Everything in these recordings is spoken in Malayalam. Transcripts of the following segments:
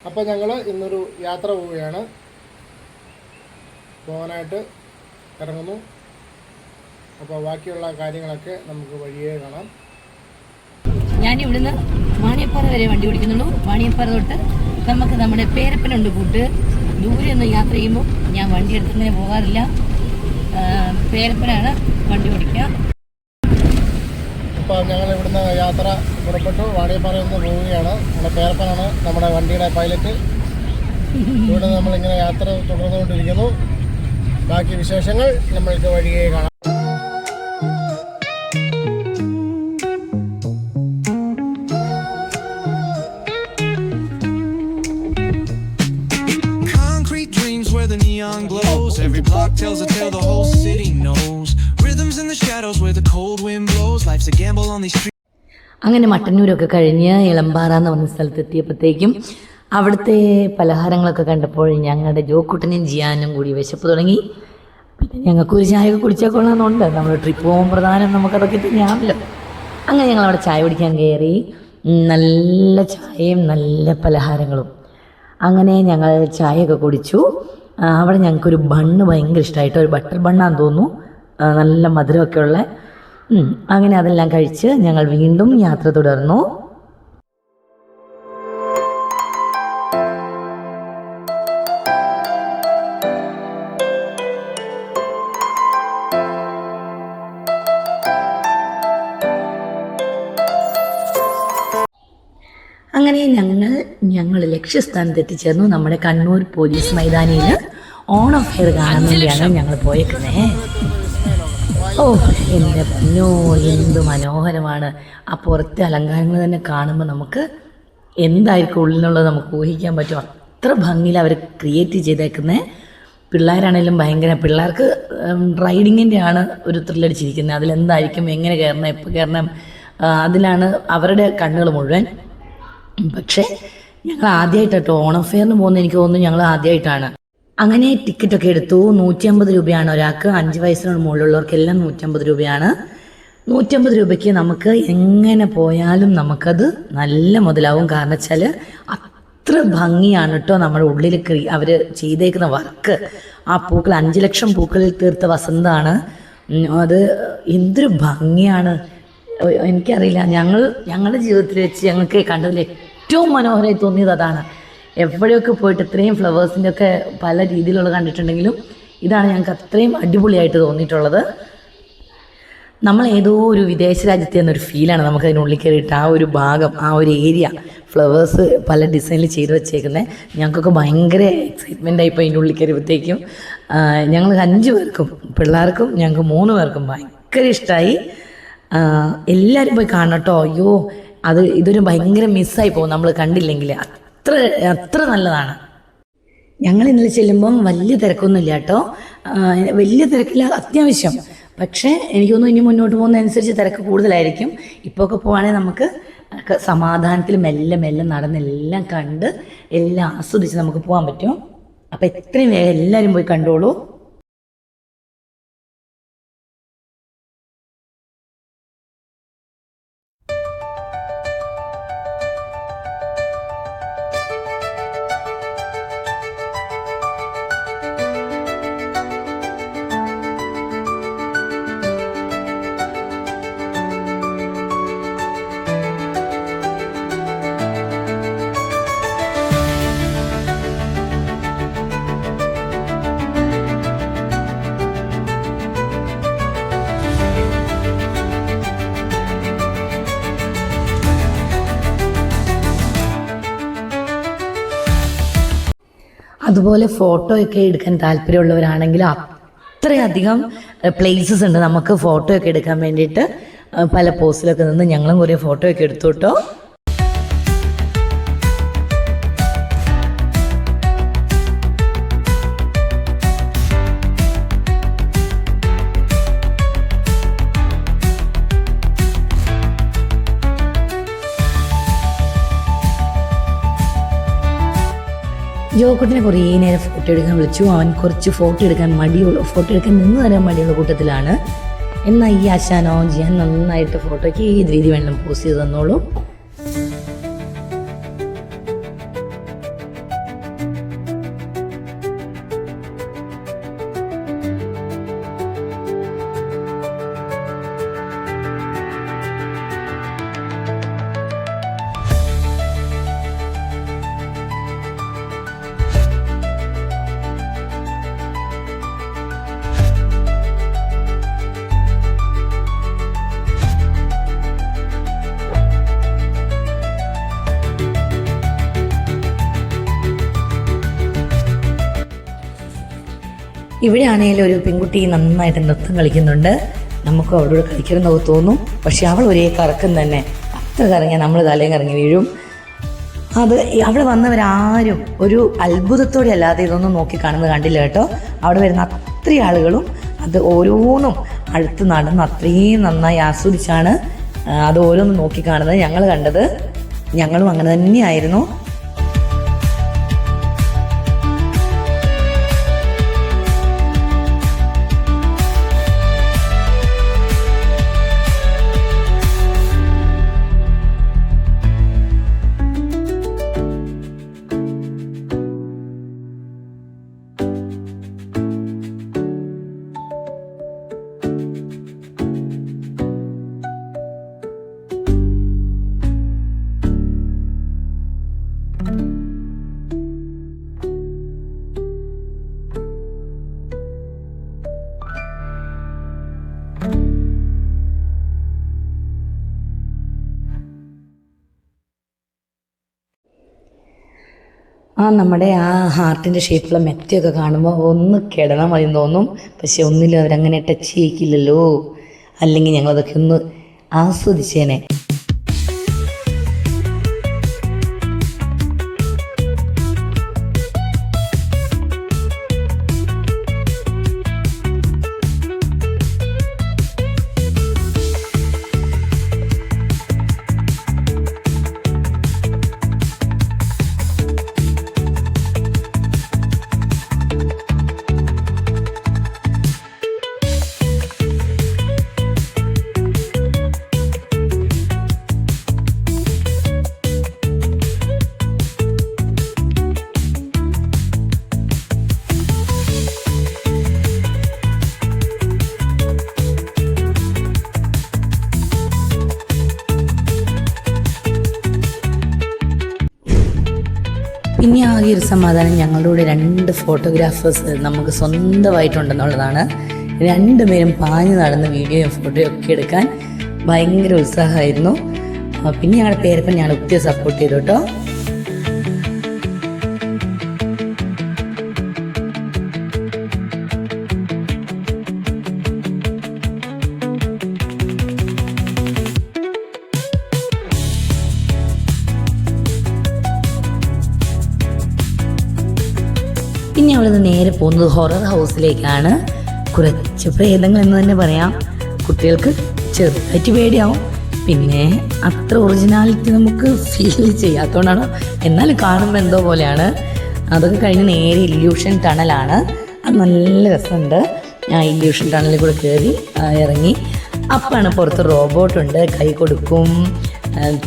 അപ്പോൾ ഞങ്ങൾ ഇന്നൊരു യാത്ര പോവുകയാണ്. പോകാനായിട്ട് ഇറങ്ങുന്നു. അപ്പോൾ ബാക്കിയുള്ള കാര്യങ്ങളൊക്കെ നമുക്ക് വഴിയേ കാണാം. ഞാനിവിടുന്ന് വാണിയപ്പാറ വരെ വണ്ടി ഓടിക്കുന്നുള്ളൂ. വാണിയപ്പാറ തൊട്ട് നമുക്ക് നമ്മുടെ പേരപ്പനുണ്ട് കൂട്ട്. ദൂരെ ഒന്ന് യാത്ര ചെയ്യുമ്പോൾ ഞാൻ വണ്ടി എടുത്തങ്ങനെ പോകാറില്ല. പേരപ്പനാണ് വണ്ടി ഓടിക്കുക. ഇപ്പോൾ ഞങ്ങൾ ഇവിടുന്ന് യാത്ര പുറപ്പെട്ടു. വാണിയപ്പാറയിൽ നിന്ന് പോവുകയാണ്. നമ്മുടെ പേരപ്പനാണ് നമ്മുടെ വണ്ടിയുടെ പൈലറ്റ്. ഇവിടെ നമ്മളിങ്ങനെ യാത്ര തുടർന്നുകൊണ്ടിരിക്കുന്നു. ബാക്കി വിശേഷങ്ങൾ നമ്മൾക്ക് വഴിയേ കാണാം. Every block tells a tale the whole city knows. Rhythms in the shadows where the cold wind blows. Life's a gamble on these streets. അങ്ങനെ മട്ടന്നൂരൊക്കെ കഴിഞ്ഞ് ഇളമ്പാറ എന്ന് പറഞ്ഞ സ്ഥലത്തെത്തിയപ്പോഴത്തേക്കും അവിടുത്തെ പലഹാരങ്ങളൊക്കെ കണ്ടപ്പോൾ ഞങ്ങളുടെ ജോക്കുട്ടനും ജിയാനും കൂടി വിശപ്പ് തുടങ്ങി. പിന്നെ ഞങ്ങൾക്കൊരു ചായയൊക്കെ കുടിച്ചാൽ കൊള്ളാമെന്നുണ്ട്. നമ്മൾ ട്രിപ്പ് പോകുമ്പോൾ പ്രധാനം നമുക്കതൊക്കെ തന്നെയാണല്ലോ. അങ്ങനെ ഞങ്ങൾ അവിടെ ചായ കുടിക്കാൻ കയറി. നല്ല ചായയും നല്ല പലഹാരങ്ങളും. അങ്ങനെ ഞങ്ങൾ ചായയൊക്കെ കുടിച്ചു. അവിടെ ഞങ്ങൾക്കൊരു ബണ്ണ് ഭയങ്കര ഇഷ്ടമായിട്ട്, ഒരു ബട്ടർ ബണ്ണാന്ന് തോന്നുന്നു, നല്ല മധുരമൊക്കെ ഉള്ള. അങ്ങനെ അതെല്ലാം കഴിച്ച് ഞങ്ങൾ വീണ്ടും യാത്ര തുടർന്നു. അങ്ങനെ ഞങ്ങൾ ലക്ഷ്യസ്ഥാനത്ത് എത്തിച്ചേർന്നു. നമ്മുടെ കണ്ണൂർ പോലീസ് മൈതാനിയിൽ ഓണം ഫെയർ കാണാൻ വേണ്ടിയാണ് ഞങ്ങൾ പോയേക്കുന്നത്. ഓ എൻ്റെ പൊന്നോ, എന്ത് മനോഹരമാണ്! ആ പുറത്തെ അലങ്കാരങ്ങൾ തന്നെ കാണുമ്പോൾ നമുക്ക് എന്തായിരിക്കും ഉള്ളിലുള്ളത് നമുക്ക് ഊഹിക്കാൻ പറ്റും. അത്ര ഭംഗിയിൽ അവർ ക്രിയേറ്റ് ചെയ്തേക്കുന്നത്. പിള്ളേരാണെങ്കിലും ഭയങ്കര, പിള്ളേർക്ക് റൈഡിങ്ങിൻ്റെ ആണ് ഒരു ത്രില്ലടിച്ചിരിക്കുന്നത്. അതിലെന്തായിരിക്കും, എങ്ങനെ കയറണം, എപ്പോൾ കയറണം, അതിലാണ് അവരുടെ കണ്ണുകൾ മുഴുവൻ. പക്ഷേ ഞങ്ങൾ ആദ്യമായിട്ടോ ഓണം ഫെയറിന് പോകുന്നത്. എനിക്ക് തോന്നുന്നു ഞങ്ങൾ ആദ്യമായിട്ടാണ്. അങ്ങനെ ടിക്കറ്റൊക്കെ എടുത്തു. 150 രൂപയാണ് ഒരാൾക്ക്. 5 വയസ്സിനോട് മുകളിലുള്ളവർക്കെല്ലാം 150 രൂപയാണ്. 150 രൂപയ്ക്ക് നമുക്ക് എങ്ങനെ പോയാലും നമുക്കത് നല്ല മുതലാവും. കാരണം വെച്ചാൽ അത്ര ഭംഗിയാണ് കേട്ടോ നമ്മുടെ ഉള്ളിൽ അവർ ചെയ്തേക്കുന്ന വർക്ക്. ആ പൂക്കൾ 5 ലക്ഷം പൂക്കളിൽ തീർത്ത വസന്തമാണ് അത്. എന്തൊരു ഭംഗിയാണ്! എനിക്കറിയില്ല, ഞങ്ങളുടെ ജീവിതത്തിൽ വെച്ച് ഞങ്ങൾക്ക് കണ്ടതിൽ ഏറ്റവും മനോഹരമായി തോന്നിയത് അതാണ്. എവിടെയൊക്കെ പോയിട്ട് ഇത്രയും ഫ്ലവേഴ്സിൻ്റെ ഒക്കെ പല രീതിയിലുള്ള കണ്ടിട്ടുണ്ടെങ്കിലും ഇതാണ് ഞങ്ങൾക്ക് അത്രയും അടിപൊളിയായിട്ട് തോന്നിയിട്ടുള്ളത്. നമ്മൾ ഏതോ ഒരു വിദേശ രാജ്യത്ത് എന്നൊരു ഫീലാണ് നമുക്ക് അതിനുള്ളിൽ കയറിയിട്ട്. ആ ഒരു ഭാഗം, ആ ഒരു ഏരിയ, ഫ്ലവേഴ്സ് പല ഡിസൈനിൽ ചെയ്ത് വെച്ചേക്കുന്നത് ഞങ്ങൾക്കൊക്കെ ഭയങ്കര എക്സൈറ്റ്മെൻ്റ് ആയിപ്പോൾ അതിൻ്റെ ഉള്ളിൽ കയറിയപ്പോഴത്തേക്കും. ഞങ്ങൾ 5 പേർക്കും, പിള്ളേർക്കും ഞങ്ങൾക്ക് 3 പേർക്കും ഭയങ്കര ഇഷ്ടമായി. എല്ലാവരും പോയി കാണണം കേട്ടോ. അയ്യോ, ഇതൊരു ഭയങ്കര മിസ്സായി പോകും നമ്മൾ കണ്ടില്ലെങ്കിൽ. അത്ര നല്ലതാണ്. ഞങ്ങൾ ഇന്നലെ ചെല്ലുമ്പം വലിയ തിരക്കൊന്നുമില്ല കേട്ടോ. വലിയ തിരക്കില്ല, അത്യാവശ്യം. പക്ഷേ എനിക്ക് തോന്നുന്നു ഇനി മുന്നോട്ട് പോകുന്നതനുസരിച്ച് തിരക്ക് കൂടുതലായിരിക്കും. ഇപ്പോൾ ഒക്കെ പോവുകയാണെങ്കിൽ നമുക്ക് സമാധാനത്തിൽ മെല്ലെ മെല്ലെ നടന്നെല്ലാം കണ്ട് എല്ലാം ആസ്വദിച്ച് നമുക്ക് പോകാൻ പറ്റും. അപ്പോൾ എത്രയും വേഗം എല്ലാവരും പോയി കണ്ടോളൂ. അതുപോലെ ഫോട്ടോയൊക്കെ എടുക്കാൻ താല്പര്യമുള്ളവരാണെങ്കിൽ അത്രയധികം പ്ലേസസ് ഉണ്ട് നമുക്ക് ഫോട്ടോയൊക്കെ എടുക്കാൻ വേണ്ടിയിട്ട്. പല പോസ്റ്റിലൊക്കെ നിന്ന് ഞങ്ങളും കുറേ ഫോട്ടോയൊക്കെ എടുത്തു കേട്ടോ. ജോക്കുട്ടിനെ കുറേ നേരം ഫോട്ടോ എടുക്കാൻ വിളിച്ചു. അവൻ കുറച്ച് ഫോട്ടോ എടുക്കാൻ നിന്ന് തരാൻ മടിയുള്ള കൂട്ടത്തിലാണ്. എന്നാൽ ഈ ആശാനോ ജിയാൻ നന്നായിട്ട് ഫോട്ടോയ്ക്ക് ഏത് രീതി വേണം പോസ്റ്റ് ചെയ്ത് തന്നോളൂ. ഇവിടെ ആണെങ്കിലും ഒരു പെൺകുട്ടി നന്നായിട്ട് നൃത്തം കളിക്കുന്നുണ്ട്. നമുക്ക് അവളോട് കളിക്കണമെന്നൊക്കെ തോന്നും. പക്ഷെ അവൾ ഒരേ കറക്കം തന്നെ. അത്ര കറങ്ങിയാൽ നമ്മൾ തലയും കറങ്ങി വീഴും. അത് അവിടെ വന്നവരാരും ഒരു അത്ഭുതത്തോടെ അല്ലാതെ ഇതൊന്നും നോക്കി കാണുന്നത് കണ്ടില്ല കേട്ടോ. അവിടെ വരുന്ന അത്രയും ആളുകളും അത് ഓരോന്നും അടുത്ത് നടന്ന് അത്രയും നന്നായി ആസ്വദിച്ചാണ് അത് ഓരോന്നും നോക്കി കാണുന്നത്. ഞങ്ങൾ കണ്ടത് ഞങ്ങളും അങ്ങനെ തന്നെയായിരുന്നു. നമ്മുടെ ആ ഹാർട്ടിൻ്റെ ഷേപ്പിലുള്ള മെറ്റയൊക്കെ കാണുമ്പോൾ ഒന്ന് കിടന്നാൽ മതി തോന്നും. പക്ഷെ ഒന്നിലും അവരങ്ങനെ ടച്ച് ചെയ്യിക്കില്ലല്ലോ. അല്ലെങ്കിൽ ഞങ്ങളതൊക്കെ ഒന്ന് ആസ്വദിച്ചേനെ. പിന്നെ ആകെ ഒരു സമാധാനം ഞങ്ങളുടെ കൂടെ 2 ഫോട്ടോഗ്രാഫേഴ്സ് നമുക്ക് സ്വന്തമായിട്ടുണ്ടെന്നുള്ളതാണ്. 2 പേരും പാഞ്ഞു നടന്ന് വീഡിയോയും ഫോട്ടോയും ഒക്കെ എടുക്കാൻ ഭയങ്കര ഉത്സാഹമായിരുന്നു. പിന്നെ ഞങ്ങളുടെ പേരപ്പൻ ഞാൻ ഒത്തിരി സപ്പോർട്ട് ചെയ്തു കേട്ടോ. പിന്നെ അവിടെ നിന്ന് നേരെ പോകുന്നത് ഹൊറർ ഹൗസിലേക്കാണ്. കുറച്ച് പ്രേതങ്ങൾ എന്ന് തന്നെ പറയാം. കുട്ടികൾക്ക് ചെറുതായിട്ട് പേടിയാവും. പിന്നെ അത്ര ഒറിജിനാലിറ്റി നമുക്ക് ഫീൽ ചെയ്യാത്തതുകൊണ്ടാണ്. എന്നാലും കാണുമ്പോൾ എന്തോ പോലെയാണ്. അതൊക്കെ കഴിഞ്ഞ് നേരെ ഇല്യൂഷൻ ടണലാണ്. അത് നല്ല രസമുണ്ട്. ഞാൻ ഇല്യൂഷൻ ടണലിൽ കൂടെ കയറി ഇറങ്ങി. അപ്പാണ് പുറത്ത് റോബോട്ടുണ്ട്. കൈ കൊടുക്കും,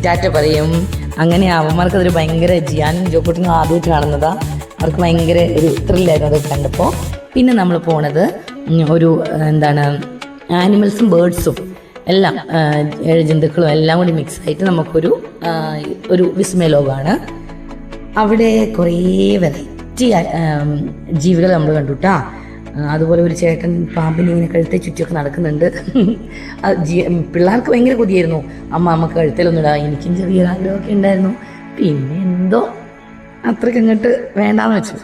ടാറ്റ പറയും. അങ്ങനെ അവന്മാർക്കതൊരു ഭയങ്കര ജിയാനും ജോക്കൂട്ടിനും ആദ്യമായിട്ട് കാണുന്നതാണ്. അവർക്ക് ഭയങ്കര ഒരു ത്രില്ലായിരുന്നു അതൊക്കെ കണ്ടപ്പോൾ. പിന്നെ നമ്മൾ പോണത് ഒരു ആനിമൽസും ബേർഡ്സും എല്ലാം ജന്തുക്കളും എല്ലാം കൂടി മിക്സായിട്ട് നമുക്കൊരു വിസ്മയ ലോകമാണ്. അവിടെ കുറേ വെറൈറ്റി ജീവികൾ നമ്മൾ കണ്ടു കേട്ടോ. അതുപോലെ ഒരു ചേട്ടൻ പാമ്പിനെ ഇങ്ങനെ കഴുത്തെ ചുറ്റിയൊക്കെ നടക്കുന്നുണ്ട്. പിള്ളേർക്ക് ഭയങ്കര കൊതിയായിരുന്നു. അമ്മ കഴുത്തേലൊന്നും ഇടാം. എനിക്കും ചെറിയൊരു ആഗ്രഹമൊക്കെ ഉണ്ടായിരുന്നു. പിന്നെ എന്തോ അത്രയ്ക്ക് അങ്ങോട്ട് വേണ്ടാന്ന് വെച്ചു.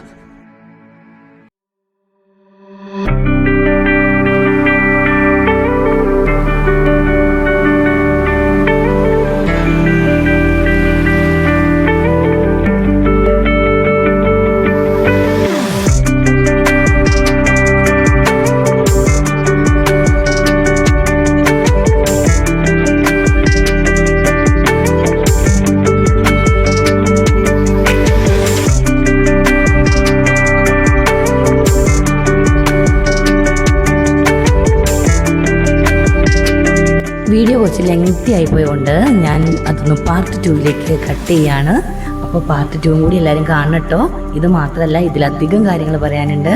വീഡിയോ കുറച്ച് ലെങ്തി ആയിപ്പോയതുകൊണ്ട് ഞാൻ അതൊന്ന് പാർട്ട് 2ലേക്ക് കട്ട് ചെയ്യാണ്. അപ്പോൾ പാർട്ട് 2 കൂടി എല്ലാവരും കാണണം കേട്ടോ. ഇത് മാത്രമല്ല, ഇതിലധികം കാര്യങ്ങൾ പറയാനുണ്ട്.